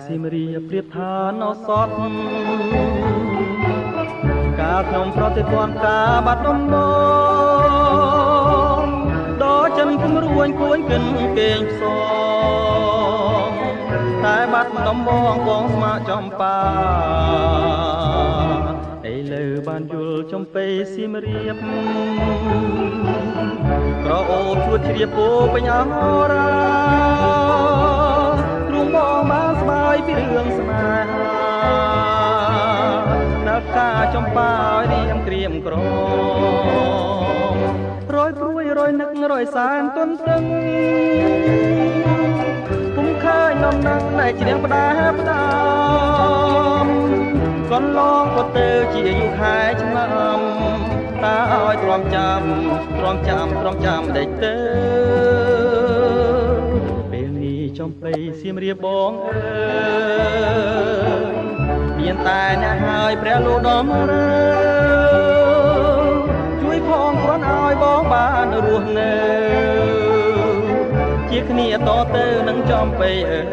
សៀមរាបប្រៀបថានៅសតកាលខ្ញុំប្រតិព័ន្ធការបាត់ដំបងដល់ចិនគំរួញគួនកិនគេងផ្សងតែបាត់ដំបងបងស្មាចំបាឥឡូវបានយល់ចំពេសៀមរាបក្រអូបជួតជ្រាបពោពេញអរាទ្រង់បងបានស្បាយពីរឿងស្នេហានៅការចំបាឲ្យរៀមក្រៀមក្រមរយព្រួយរយនឹករយសានទន់តឹងពុំឃើញនំនឹងតែជ្រៀងផ្ដាផ្ដាំកូនឡងក៏ទៅជាយុខែឆ្នាំតាឲ្យទ្រាំចាំដេចទៅពេលនេះចំបៃសៀមរាបបងអើយមានតែអ្នកហើយព្រះលោកដំរើជួយផងគ្រាន់ឲ្យបងបានរស់នៅជាគ្នាតទៅនឹងចំបៃអើ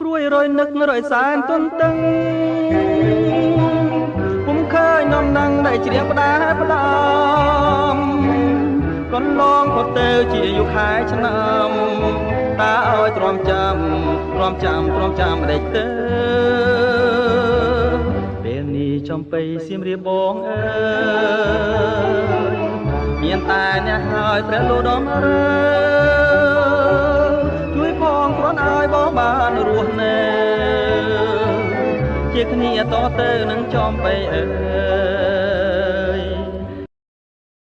ព្រួយរយនឹករយសានទន់តឹងពុំឃើញនំនឹងដែលជ្រៀងផ្ដាផ្ដាំកូនឡងក៏ទៅជាយុខែឆ្នាំតាឲ្យទ្រាំចាំដេចទៅពេលនេះចំបៃសៀមរាបបងអើយមានតែអ្នកហើយព្រះលោកដំរើជួយផងគ្រាន់ឲ្យបងបានរស់នៅជាគ្នាតទៅនឹងចំបៃអើ